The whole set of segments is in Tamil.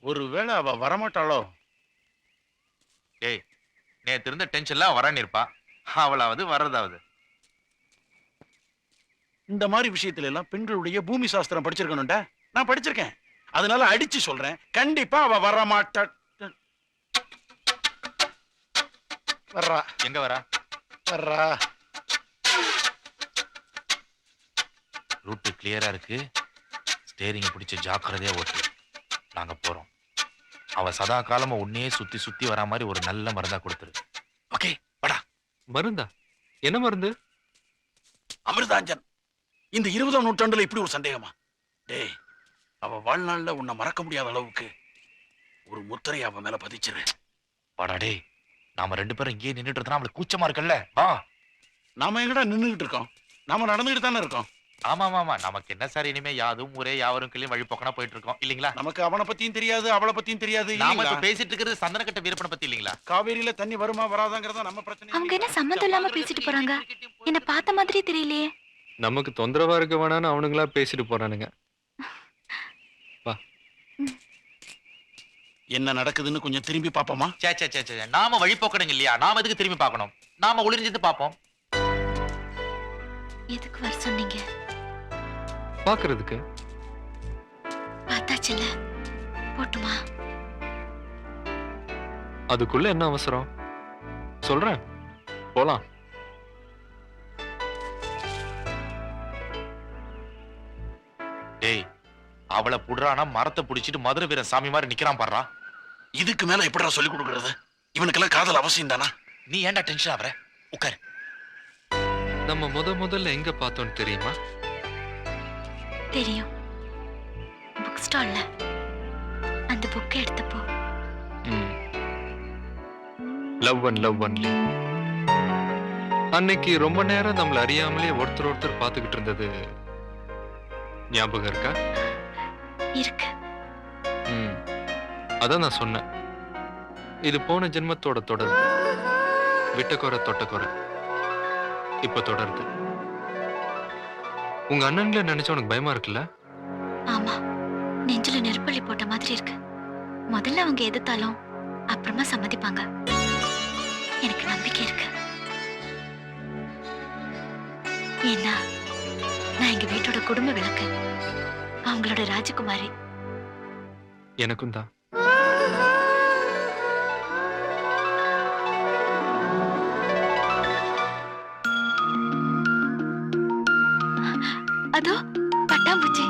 ஒருவேளை அவ வரமாட்டாளோ? ஏய், நேத்து இருந்த டென்ஷன்ல வரான்னு இருப்பா. அவளாவது வர்றதாவது. இந்த மாதிரி விஷயத்துல எல்லாம் பெண்களுடைய பூமி சாஸ்திரம் படிச்சிருக்கணும்டா. நான் படிச்சிருக்கேன். அதனால அடிச்சு சொல்றேன், கண்டிப்பா அவ வரமாட்டா. வர்றா. எங்க வரா? வர்றா. ரூட் கிளியரா இருக்கு. ஸ்டேரிங்க பிடிச்சு ஜாக்கிரதையா ஓட்டு. நாங்க போறோம். அவ சதா காலமா உன்னையே சுத்தி சுத்தி வரா மாதிரி ஒரு நல்ல மருந்தா கொடுத்துரு. ஓகே, வாடா. மருந்தா? என்ன மருந்து? அமிர்தாஞ்சன். இந்த 20ஆம் நூற்றாண்டுல இப்படி ஒரு சந்தேகமா? டேய், அவ வாழ்நாள்ல உன்னை மறக்க முடியாத அளவுக்கு ஒரு முத்திரை அவ மேல பதிச்சிரு. வாடா டேய். நாம 2 பேரும் இங்கேயே நின்னுட்டு இருந்தா அவளுக்கு கூச்சமா இருக்குல்ல? வா. நாம எங்கடா நின்னுகிட்டு இருக்கோம்? நாம நடந்துகிட்டு தானே இருக்கோம். ஆமா ஆமா, நமக்கு என்ன சார், இனிமே யாதும் ஊரே யாவரும் கிளி வழிபோக்கனா போயிட்டு இருக்கோம் இல்லீங்களா? நமக்கு அவனை பத்தியும் தெரியாது, அவளை பத்தியும் தெரியாது. நாம இப்ப பேசிட்டு இருக்கிறது சந்தனக்கட்ட வீரப்பனை பத்தி இல்லீங்களா? காவேரியில தண்ணி வருமா வராதாங்கிறதா நம்ம பிரச்சனை. அவங்க என்ன சம்மந்தம் இல்லாம பேசிட்டு போறாங்க? என்ன பார்த்த மாதிரி தெரியலையே. நமக்கு தொந்தரவா இருக்க வேணான்னு அவனுங்களா பேசிட்டு போறானுங்க. என்ன நடக்குதுன்னு கொஞ்சம் திரும்பி பாப்போமா? சே சே சே சே, நாம வழிபோக்கணுங்க இல்லையா? நாம எதுக்கு திரும்பி பார்க்கணும்? நாம ஒளிஞ்சிட்டு பாப்போம். எதுக்கு வர சொன்னீங்க? பாக்குறதுக்கு. பார்த்தாச்சுல்ல, போட்டுமா? அதுக்குள்ள என்ன அவசரம்? சொல்றேன், போலாம். டேய், அவளை புடுறானா மரத்தை புடிச்சிட்டு மதுரை வீரன் சாமி மாதிரி நிக்கிறான் பாடுறா. இதுக்கு மேல எப்படிடா சொல்லி கொடுக்கறது? இவனுக்கெல்லாம் காதல் அவசியம் தானா? நீ ஏன்டா டென்ஷன் ஆவற? உட்கார். நம்ம முதல்ல எங்க பார்த்தோம் தெரியுமா? தெரியும். புக் ஸ்டால்ல. அந்த புக் எடுத்தப்போ. Love only. அன்னைக்கு ரொம்ப நேரம் நம்மள அறியாமலே ஒருத்தர் பார்த்துக்கிட்டு இருந்தது ஞாபகம் இருக்கா? இருக்கு. அதான் நான் சொன்னேன், இது போன ஜென்மத்தோட தொடர். விட்டக்குறை தொட்டக்குறை இப்ப தொடருது. உங்க அண்ணன்களை நினைச்சா உனக்கு பயமா இருக்குல்ல? ஆமா, நெஞ்சில நெருப்பள்ளி போட்ட மாதிரி இருக்கு. முதல்ல அவங்க எதிர்த்தாலும் அப்புறமா சம்மதிப்பாங்க. எனக்கு நம்பிக்கை இருக்கு. ஏன்னா நான் எங்க வீட்டோட குடும்ப விளக்கு, அவங்களோட ராஜகுமாரி. எனக்கும் தான். அதோ பட்டாம்பூச்சி.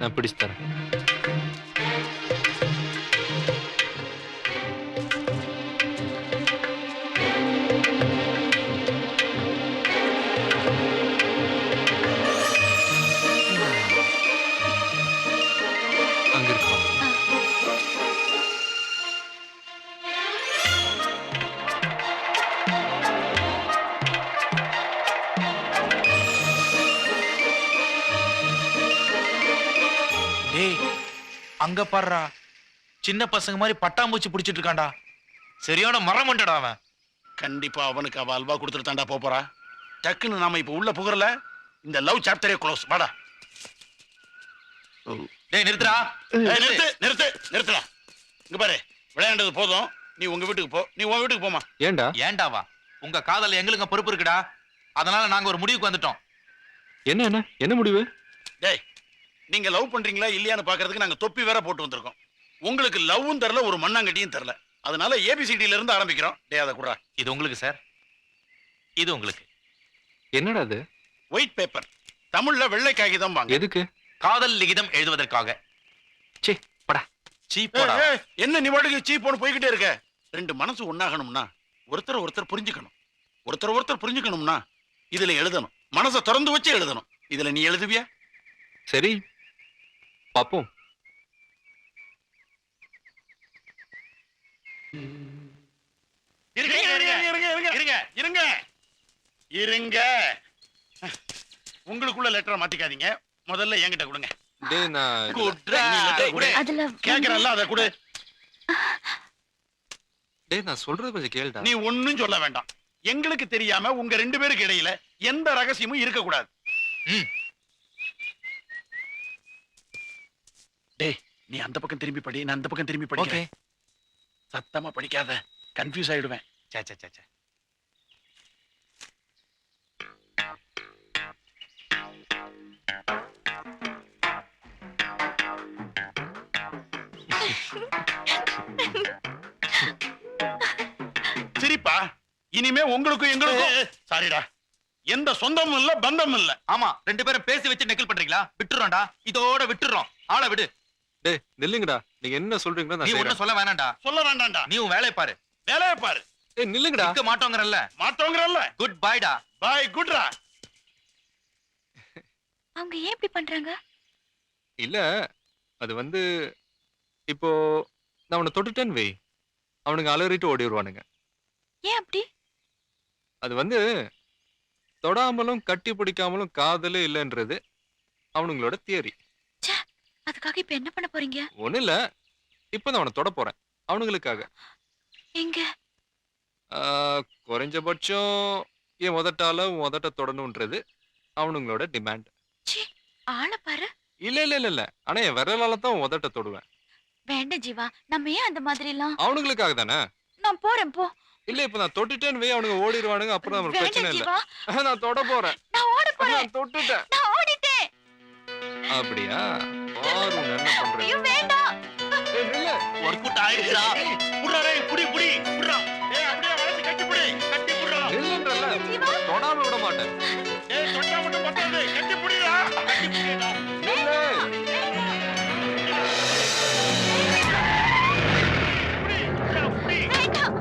நான் பிடிச்சு தரேன். அங்க இருக்கா? டேய், அங்க பாடுறா. சின்ன பசங்க மாதிரி பட்டாம்பூச்சி பிடிச்சிட்டு இருக்கான்டா. சரியான மரம் மண்டடா அவன். கண்டிப்பா அவனுக்கு அவ அல்வா கொடுத்துட்டு தாண்டா போறா. டக்குன்னு நாம இப்ப உள்ள புகறல. இந்த லவ் சாப்டரே க்ளோஸ். வாடா. டேய் நிறுத்துடா. நிறுத்துடா. இங்க பாரு, விளையாண்டது போதும். நீ உங்க வீட்டுக்கு போ. நீ உன் வீட்டுக்கு போமா. ஏண்டா? ஏண்டாவா? உங்க காதல எங்களுக்கு பொறுப்பு இருக்குடா. அதனால நாங்க ஒரு முடிவுக்கு வந்துட்டோம். என்ன முடிவு? டேய், நீங்க லவ் பண்றீங்களா இல்லையான்னு பாக்குறதுக்கு நாங்க தொப்பி வேற போட்டு வந்திருக்கோம். உங்களுக்கு லவ்வும் தரல, ஒரு மண்ணாங்கட்டியும் தரல. அதனால ஏபிசிடில இருந்து ஆரம்பிக்கிறோம். டேய், அதை குடுறா. இது உங்களுக்கு சார், இது உங்களுக்கு. என்னடா அது? White paper. தமிழ்ல வெள்ளை காகிதம் வாங்க. எதுக்கு? காதல் லிகிதம் எழுதுவதற்காக. சீ படா. சீ போடா. என்ன நீ வாடகை சீ போன்னு போய்கிட்டே இருக்க? ரெண்டு மனசு ஒண்ணாகணும்னா ஒருத்தர் புரிஞ்சுக்கணும். ஒருத்தர் புரிஞ்சுக்கணும்னா இதுல எழுதணும். மனசை திறந்து வச்சு எழுதணும். இதுல நீ எழுதுவியா? சரி, பாப்போம். இருங்க. உங்களுக்குள்ள லெட்டரை மாத்திக்காதீங்க. முதல்ல என்கிட்ட கொடுங்க. டேய், நான் கேக்குறல்ல, அதை கொடு. டேய், நான் சொல்றது கொஞ்சம் கேளுடா. நீ ஒண்ணும் சொல்ல வேண்டாம். எங்களுக்கு தெரியாம உங்க 2 பேருக்கு இடையில எந்த ரகசியமும் இருக்க கூடாது. டேய் நீ அந்த பக்கம் திரும்பி படி, நான் அந்த பக்கம் திரும்பி ஓகே. படிக்கிறேன். சத்தமா படிக்காத, கன்ஃபியூஸ் ஆயிடுவேன். சே சே சே சே. சரிப்பா, இனிமே உங்களுக்கும் எங்களுக்கும் சாரிடா, எந்த சொந்தமும் இல்ல பந்தமும் இல்ல. ஆமா, 2 பேரும் பேசி வச்சு நெக்கில் பண்றீங்களா? விட்டுறோம்டா, இதோட விட்டுறோம். ஆளை விடு. டேய் நில்லுங்கடா, நீங்க என்ன சொல்றீங்களோ நான் நீ செய்றேன். ஒண்ணும் சொல்ல வேணாம்டா. சொல்ல வேண்டாம்டா, நீ உன் வேலையை பாரு. வேலைய பாரு. டேய் நில்லுங்கடா. நிக்க மாட்டோங்கறல்ல. மாட்டோங்கறல்ல. குட் பைடா. பாய், குட்ரா. அவங்க ஏன் இப்படி பண்றாங்க? இல்ல அது வந்து இப்போ நான் அவனை தொட்டுட்டேன்னு வை, அவனுங்க அலறிட்டு ஓடி வருவானுங்க. ஏன் அப்படி? அது வந்து தொடாமலும் கட்டி பிடிக்காமலும் காதலே இல்லைன்றது அவனுங்களோட தியரி. அதுக்காக இப்ப என்ன பண்ண போறீங்க? ஒண்ணு இல்ல, இப்பதான் அவனை தொட போறேன் அவனுங்களுக்காக. எங்க? குறைஞ்சபட்சம் என் உதட்ட தொடணும்ன்றது அவனுங்களோட டிமாண்ட். ஆளை பாரு. இல்ல இல்ல இல்ல இல்ல, ஆனா என் விரலால தான் உதட்ட தொடுவேன். வேண்டாம் ஜீவா, நம்ம ஏன் அந்த மாதிரி எல்லாம்? அவனுங்களுக்காக தானே. நான் போறேன் போ. இல்ல இப்ப நான் தொட்டுட்டேன்னு வை, அவனுங்க ஓடிடுவானுங்க, அப்புறம் நமக்கு பிரச்சனை வேண்டாம் இல்ல. ஜீவா, நான் தொட போறேன். நான் ஓட போறேன். நான் தொட்டுட்டேன். நான் ஓடிட்டேன். அப்படியா? பாரு நான் என்ன பண்றேன். ஐயோ வேண்டாம். ஏய் நில்லு. Work out ஆயிடுடா. புடுடா டேய், புடி புடி புடுடா. ஏய் அப்படியே வளைச்சு கட்டி புடி, கட்டி புடுடா. நில்லுன்றல, தொடாம விட மாட்டேன். ஏய் தொட்டா மட்டும் பத்தாது, கட்டி புடிடா. கட்டி புடிடா. நில்லு. புடி, புடிடா, புடி. வேண்டாம்.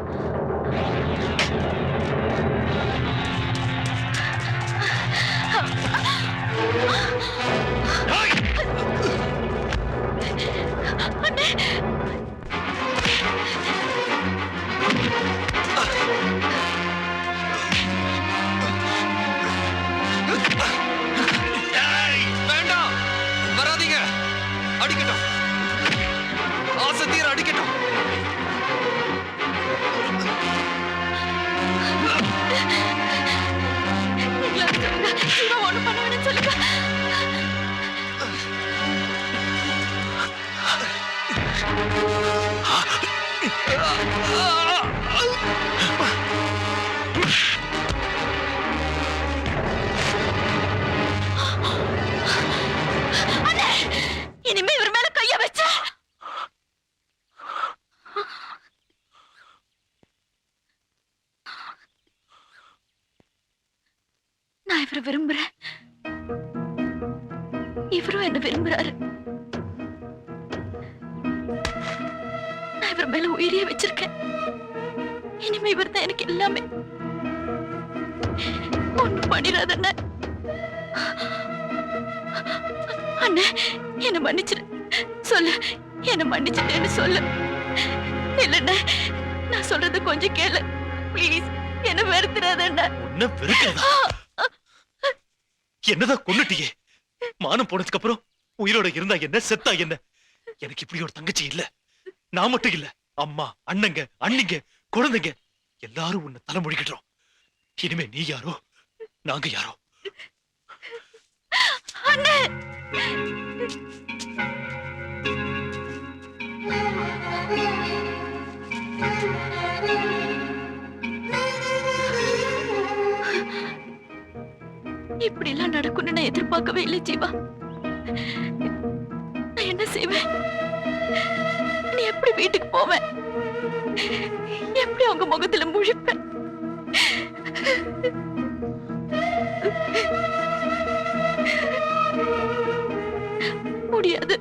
டேய், அண்ணே. டேய். வேண்டாம், வராதீங்க. அடிக்கட்டும், ஆசை தீர அடிக்கட்டும். நீங்களா சொல்லுங்க. ஜீவா ஒண்ணும் பண்ண வேணும்னு சொல்லுங்க. அண்ணே, இனிமே இவர் மேல கைய வச்ச நான் இவரை விரும்புறேன், இவரும் என்ன விரும்புறாரு. நான் இவர் மேல உயிரியே வச்சிருக்கேன். இனிமே இவர் தான் எனக்கு எல்லாமே. ஒண்ணும் பண்ணிடாத அண்ணே. அண்ணே என்ன மன்னிச்சிரு, சொல்லு, என்ன மன்னிச்சிட்டேன்னு சொல்லு. இல்லண்ணே, நான் சொல்றது கொஞ்சம் கேளு ப்ளீஸ். என்ன வெறுத்துறாத அண்ணே. உன்ன வெறுக்கிறதா? என்னதான் கொன்னுட்டியே? மானம் போனதுக்கு அப்புறம் உயிரோட இருந்தா என்ன, செத்தா என்ன? எனக்கு இப்படி ஒரு தங்கச்சி இல்ல. நான் மட்டும் இல்ல, அம்மா, அண்ணங்க, அண்ணிங்க, குழந்தைங்க எல்லாரும் உன்னை தலைமொழிக்கிட்டோம். இனிமே நீ யாரோ நாங்க யாரோ. அண்ணே இப்படி எல்லாம் நடக்கும்னு நான் எதிர்பார்க்கவே இல்லை ஜீவா. நான் என்ன செய்வேன்? நீ எப்படி வீட்டுக்கு போவேன்? எப்படி அவங்க முகத்துல முழிப்பேன்? முடியாது,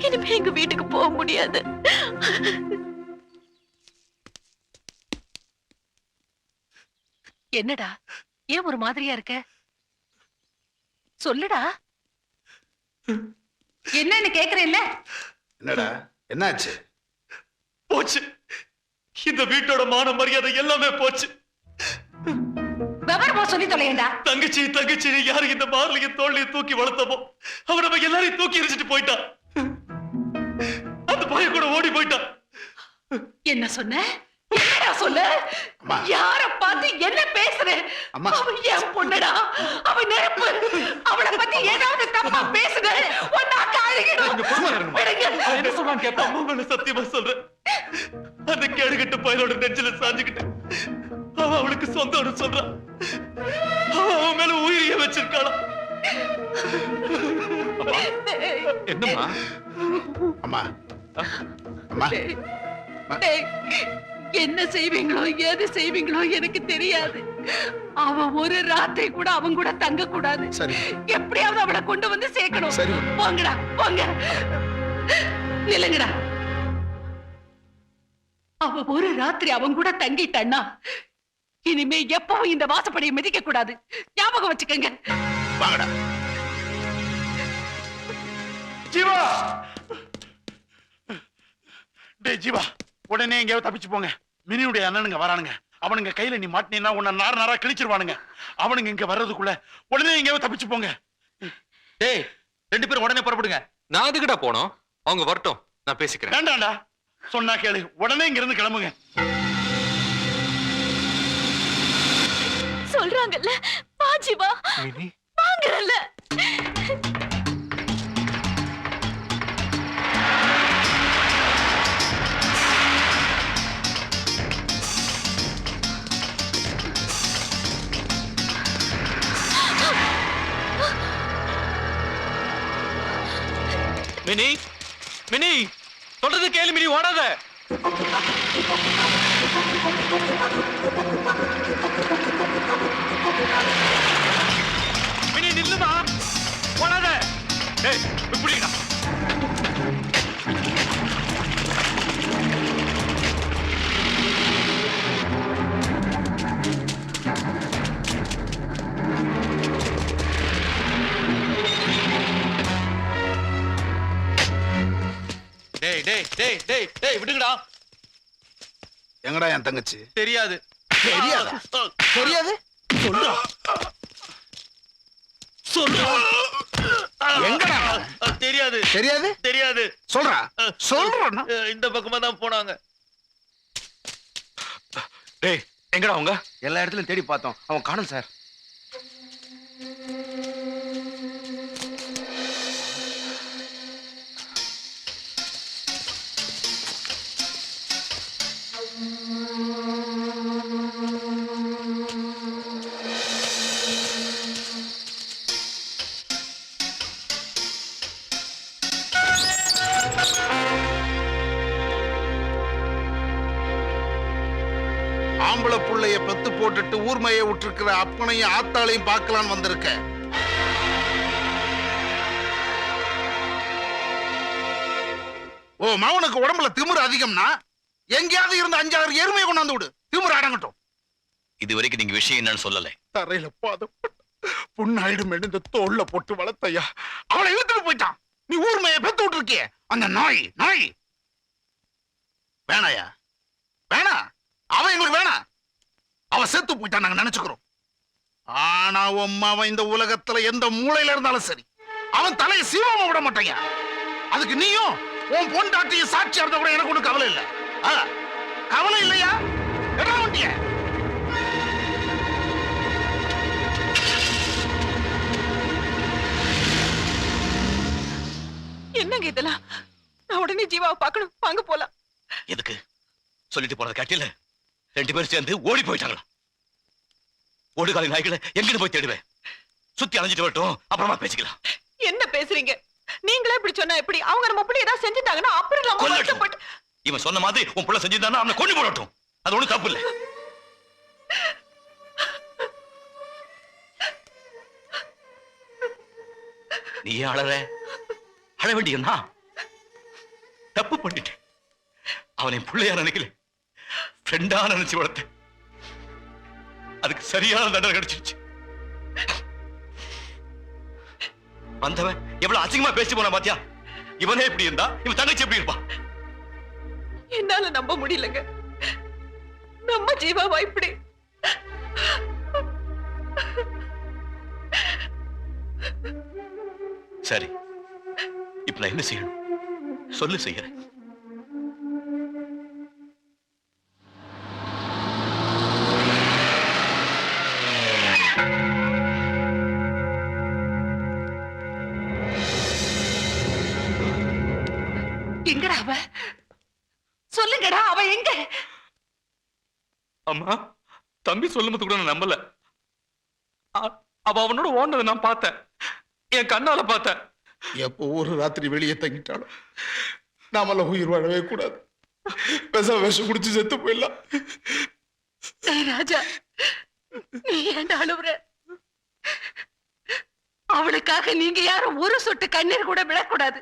இனிமே எங்க வீட்டுக்கு போக முடியாது. என்னடா, ஏன் ஒரு மாதிரியா இருக்க? சொல்லுடா. என்னன்னு கேக்குறேன்ல. என்னடா என்னாச்சு? போச்சு, இந்த வீட்டோட மான மரியாதை எல்லாமே போச்சு. விவரமா சொல்லி தொலையண்டா. தங்கச்சி தங்கச்சி யாரு இந்த மார்லையும் தோல்லையும் தூக்கி வளர்த்தமோ அவன் நம்ம எல்லாரையும் தூக்கி எரிஞ்சிட்டு போயிட்டான். அந்த பையன் கூட ஓடி போயிட்டான். என்ன சொன்ன? என்னடா சொல்லு? அம்மா. யார பார்த்து என்ன பேசுற? அம்மா. அவ என் பொண்ணுடா. அவ நெருப்பு. அவளை பத்தி ஏதாவது தப்பா பேசுன உன்னாக்க அழுகிடும். விடுங்க. என்ன சொல்றான்னு கேட்பா. அம்மா மேல சத்தியமா சொல்றேன். அந்த கேடுகட்ட பயலோட நெஞ்சில சாஞ்சுக்கிட்டு அவ அவளுக்கு சொந்தம்னு சொல்றான். அவன் மேல உயிரிய வச்சிருக்காளா? என்னம்மா? அம்மா அம்மா டேய், என்ன செய்வீங்களோ ஏது செய்வீங்களோ எனக்கு தெரியாது. அவ ஒரு ராத்திரி கூட அவன் கூட தங்க கூடாது. சரி எப்படியாவது அவளை கொண்டு வந்து சேர்க்கணும். சரி. போங்கடா போங்க. நில்லுங்கடா. அவ ஒரு ராத்திரி அவன் கூட தங்கிட்டான்னா இனிமே எப்பவும் இந்த வாசப்படியை மிதிக்க கூடாது. ஞாபகம் வச்சுக்கங்க. வாங்கடா. ஜீவா, டேய் ஜீவா, உடனே எங்கேயாவது தப்பிச்சு போங்க. மினியுடைய அண்ணனுங்க வரானுங்க. அவனுங்க கையில நீ மாட்டினா உன்னை நார் நாரா கிழிச்சிருவானுங்க. அவனுங்க இங்க வர்றதுக்குள்ள உடனே எங்கேயாவது தப்பிச்சு போங்க. டேய் 2 பேரும் உடனே புறப்படுங்க. நான் அதுக்கிட்ட போனோம். அவங்க வரட்டும், நான் பேசிக்கிறேன். வேண்டாம்டா, சொன்னா கேளு. உடனே இங்க இருந்து கிளம்புங்க. சொல்றாங்கல்ல, வா ஜீவா, மினி, வாங்கறல்ல. மினி, மினி, சொல்றது கேளு மினி, ஓடாத. மினி நில்லுமா, ஓடாத. டேய் இப்படிடா. டேய் டேய் டேய் டேய் டேய் விடுங்கடா. எங்கடா என் தங்கச்சி? தெரியாது. தெரியாதா? தெரியாது. சொல்றா. சொல்றா. எங்கடா? தெரியாது. தெரியாது? தெரியாது. சொல்றா. சொல்றா. இந்த பக்கமா தான் போனாங்க. டேய் எங்கடா அவங்க? எல்லா இடத்துலயும் தேடி பார்த்தோம். அவன் காணோம் சார். ஆம்பளை புள்ளைய பெத்து போட்டுட்டு ஊர்மைய விட்டுருக்கிற அப்பனையும் ஆத்தாளையும் பார்க்கலான்னு வந்திருக்க. ஓ மவனுக்கு உடம்புல திமிரு அதிகம்னா எங்கேயாவது இருந்து 5-6 எருமையை கொண்டாந்து விடு. திமிரு அடங்கட்டும். இது வரைக்கும் நீங்க விஷயம் என்னன்னு சொல்லல. தரையில பாதம் புண்ணாயிடும் இந்த தோல்ல போட்டு வளர்த்தையா அவளை இழுத்துட்டு போயிட்டான். நீ ஊர்மைய பெத்து விட்டுருக்கிய அந்த நாய் நாய். வேணாயா வேணா, அவன் எங்களுக்கு வேணா. அவன் செத்து போயிட்டான் நாங்க நினைச்சுக்கிறோம். ஆனா அவன் இந்த உலகத்துல எந்த மூலையில இருந்தாலும் சரி அவன் தலையை சீவாம விட மாட்டாங்க. அதுக்கு நீயும் உன் பொண்டாட்டியும் சாட்சியா இருந்த கூட எனக்கு ஒண்ணு கவலை இல்ல. கவலை இல்லையா? என்ன வண்டிய என்னங்க இதெல்லாம்? நான் உடனே ஜீவாவை பார்க்கணும். வாங்க போலாம். எதுக்கு சொல்லிட்டு போனது கேட்டில? 2 பேரும் சேர்ந்து ஓடி போயிட்டாங்களா? ஓடுகாலி நாய்களை எங்கிட்டு போய் தேடுவேன்? சுத்தி அலைஞ்சிட்டு வரட்டும், அப்புறமா பேசிக்கலாம். என்ன பேசுறீங்க? நீங்களே இப்படி சொன்னா எப்படி? அவங்க நம்ம அப்படி ஏதாவது செஞ்சுட்டாங்கன்னா அப்புறம் நம்ம கொல்லட்டும். வருத்தப்பட்டு இவன் சொன்ன மாதிரி உன் புள்ள செஞ்சிருந்தானா அவனை கொண்டு போடட்டும். அது ஒண்ணும் தப்பு இல்ல. நீ ஏன் அழற? அழ வேண்டியன்னா தப்பு பண்ணிட்டேன். அவனை பிள்ளையா நினைக்கல, ஃப்ரெண்டா நினைச்சு வளர்த்தேன். அதுக்கு சரியான தண்டனை கிடைச்சிருச்சு. வந்தவன் எவ்வளவு அசிங்கமா பேசி போனா பாத்தியா? இவனே இப்படி இருந்தா இவன் தங்கச்சி எப்படி இருப்பான்? என்னால நம்ப முடியலங்க. நம்ம ஜீவாவா இப்படி? சரி, இப்ப நான் என்ன செய்யணும் சொல்லு, செய்யறேன். எங்கடா அவ? சொல்லுங்கடா, அவ எங்க? அம்மா, தம்பி சொல்லும்போது கூட நான் நம்பல. அவ அவனோட ஓடுனதை நான் பார்த்தேன், என் கண்ணால பார்த்தேன். எப்போ ஒரு ராத்திரி வெளியே தங்கிட்டாலும் நாமெல்லாம் உயிர் வாழவே கூடாது. விஷம் குடிச்சு செத்து போயிடலாம். டேய் ராஜா, நீ ஏன்டா அழுவுற? அவளுக்காக நீங்க யாரும் ஒரு சொட்டு கண்ணீர் கூட விடக்கூடாது.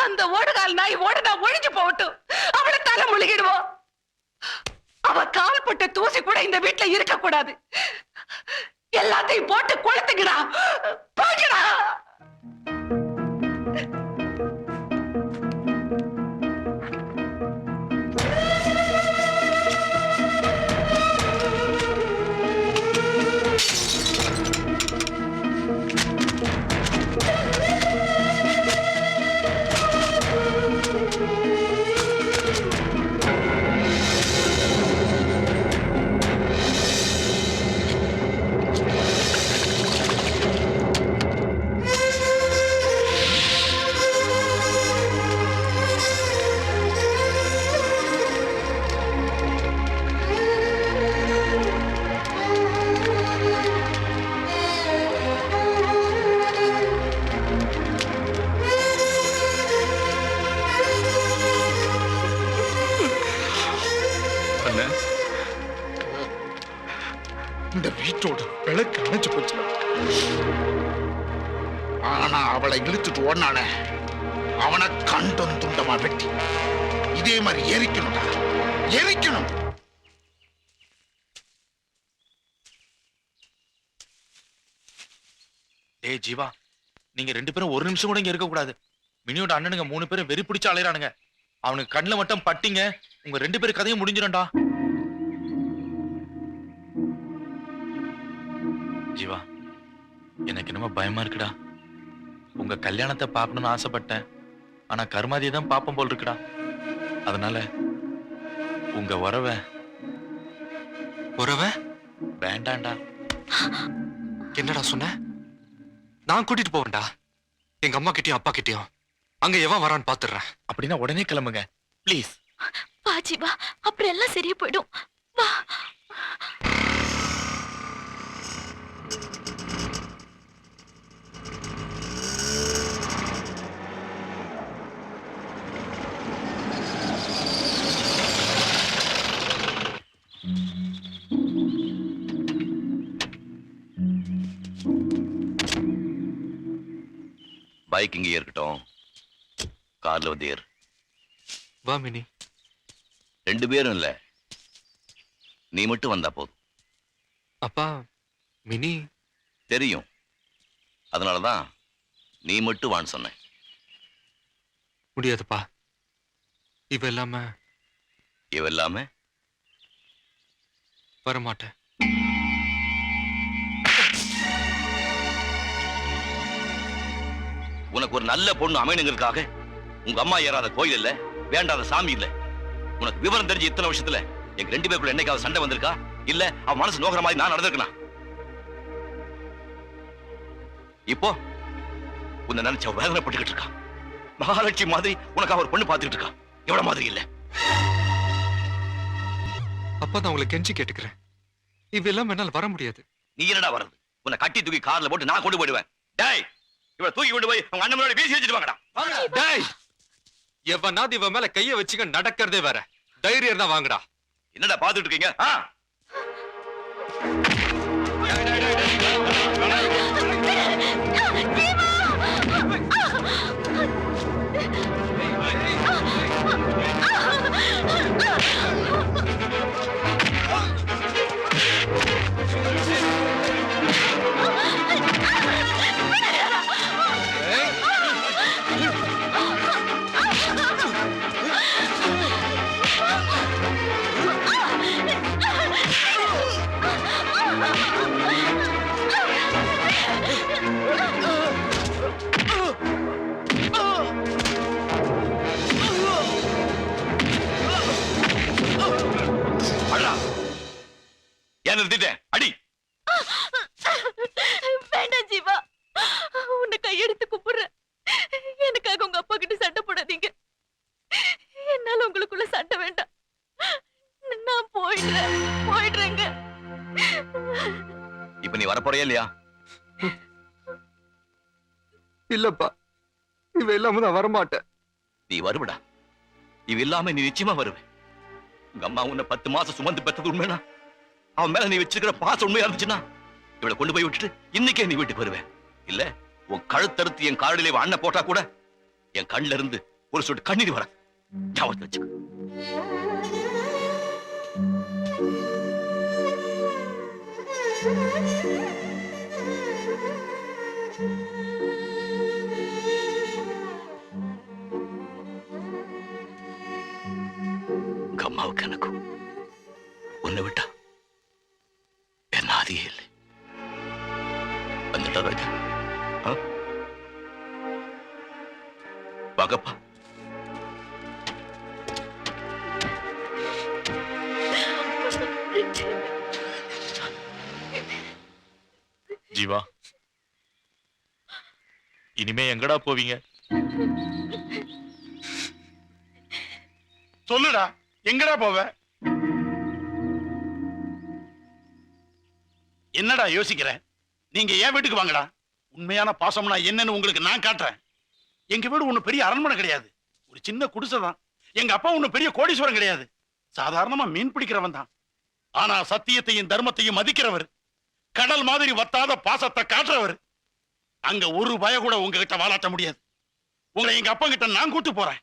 அந்த ஓடுகால் நாய் ஓடுனா ஒழிஞ்சு போகட்டும், அவளை தலை முழுகிடுவோம். அவ கால் பட்ட தூசி கூட இந்த வீட்டுல இருக்க கூடாது. எல்லாத்தையும் போட்டு கொளுத்துங்கடா, போங்கடா. இந்த வீட்டோட விளக்கு அணைச்சு போச்சு. ஆனா அவளை இழுத்துட்டு ஓடனானே, அவனை கண்டம் துண்டமா வெட்டி இதே மாதிரி எரிக்கணும்டா, எரிக்கணும். டேய் ஜீவா, நீங்க 2 பேரும் ஒரு நிமிஷம் கூட இங்க இருக்க கூடாது. மினியோட அண்ணனுங்க 3 பேரும் வெறி பிடிச்சு அலையறானுங்க. அவனுக்கு கண்ணுல மட்டும் பட்டிங்க, உங்க 2 பேர் கதையும் முடிஞ்சிடும்டா. ஜீவா, எனக்கு என்னமோ பயமா இருக்குடா. உங்க கல்யாணத்தை பார்க்கணும்னு ஆசைப்பட்டேன், ஆனா கருமாதியை தான் பாப்போம் போல் இருக்குடா. அதனால உங்க உறவை வேண்டாண்டா. என்னடா சொன்ன? நான் கூட்டிட்டு போவேன்டா, எங்க அம்மா கிட்டயும் அப்பா கிட்டயும். அங்க எவன் வரான்னு பாத்துறேன். அப்படின்னா உடனே கிளம்புங்க ப்ளீஸ். வா ஜீவா, அப்புறம் எல்லாம் சரியா போயிடும். வா. பைக் இங்கே இருக்கட்டும், கார்ல வந்து ஏறு. வா மினி. 2 பேரும் இல்ல, நீ மட்டும் வந்தா போதும். அப்பா, மினி தெரியும், அதனாலதான் நீ மட்டும் வான்னு சொன்னேன். முடியாதுப்பா. இவ இல்லாம வரமாட்டேன். உனக்கு ஒரு நல்ல பொண்ணு அமைனுங்கிறதுக்காக உங்க அம்மா ஏறாத கோயில் இல்ல, வேண்டாத சாமி இல்ல. உனக்கு விவரம் தெரிஞ்சு இத்தனை வருஷத்துல எங்க 2 பேருக்குள்ள என்னைக்காவது சண்டை வந்திருக்கா? இல்ல அவன் மனசு நோக்கிற மாதிரி நான் நடந்திருக்கேன். இப்போ உன்னை நினைச்ச வேதனைப்பட்டுக்கிட்டு இருக்கா. மகாலட்சுமி மாதிரி உனக்காக ஒரு பொண்ணு பார்த்துக்கிட்டு இருக்கா. எவ்வளவு மாதிரி இல்ல. அப்பா, நான் உங்களை கெஞ்சி கேட்டுக்கிறேன், இவ இல்லாம என்னால வர முடியாது. நீ என்னடா வர்றது? உன்னை கட்டி தூக்கி கார்ல போட்டு நான் கொண்டு போயிடுவேன். டேய், இவளை தூக்கி கொண்டு போய் அவங்க அண்ணன் வீசி வச்சுட்டு வாங்கடா. டேய், எவனாவது இவ மேல கைய வச்சுக்க நடக்கிறதே வேற. தைரியம் தான் வாங்கடா. என்னடா பாத்துட்டு இருக்கீங்க? ஏன் நிறுத்திட்டேன்? அடி. வேண்டாம் ஜீவா, உன்னை கையெடுத்து கூப்பிடுறேன். எனக்காக உங்க அப்பா கிட்ட சண்டை போடாதீங்க. காட்ட வேண்டாம். நான் போயிடுறேங்க. இப்ப நீ வரப்போறியா இல்லையா? இல்லப்பா, இவ இல்லாம நான் வரமாட்டேன். நீ வருவடா. இவ இல்லாம நீ நிச்சயமா வருவே. உங்க அம்மா உன்னை 10 மாசம் சுமந்து பெற்றது உண்மைனா, அவன் மேல நீ வச்சிருக்கிற பாசம் உண்மையா இருந்துச்சுன்னா இவளை கொண்டு போய் விட்டுட்டு இன்னைக்கே நீ வீட்டுக்கு வருவேன். இல்ல உன் கழுத்தறுத்து என் காலிலே அண்ணன் போட்டா கூட என் கண்ணுல இருந்து ஒரு சொட்டு கண்ணீர் வராது. ஞாபகத்தை வச்சுக்க. உங்க அம்மாவுக்கு எனக்கும் உன்னை விட்டா என்ன ஆதியே இல்லை. வந்துட்டா ராஜா? ஆ? வாங்கப்பா. ஜீவா, இனிமே எங்கடா போவீங்க? சொல்லுடா, எங்கடா போவ? என்னடா யோசிக்கிற? நீங்க என் வீட்டுக்கு வாங்கடா. உண்மையான பாசம்னா என்னன்னு உங்களுக்கு நான் காட்டுறேன். எங்க வீடு ஒண்ணு பெரிய அரண்மனை கிடையாது, ஒரு சின்ன குடிசை தான். எங்க அப்பா ஒண்ணு பெரிய கோடீஸ்வரன் கிடையாது, சாதாரணமா மீன் பிடிக்கிறவன் தான். ஆனா சத்தியத்தையும் தர்மத்தையும் மதிக்கிறவர், கடல் மாதிரி வத்தாத பாசத்தை காட்டுறவர். அங்க ஒரு பய கூட உங்ககிட்ட வாலாட்ட முடியாது. உங்களை எங்க அப்பா கிட்ட நான் கூட்டு போறேன்.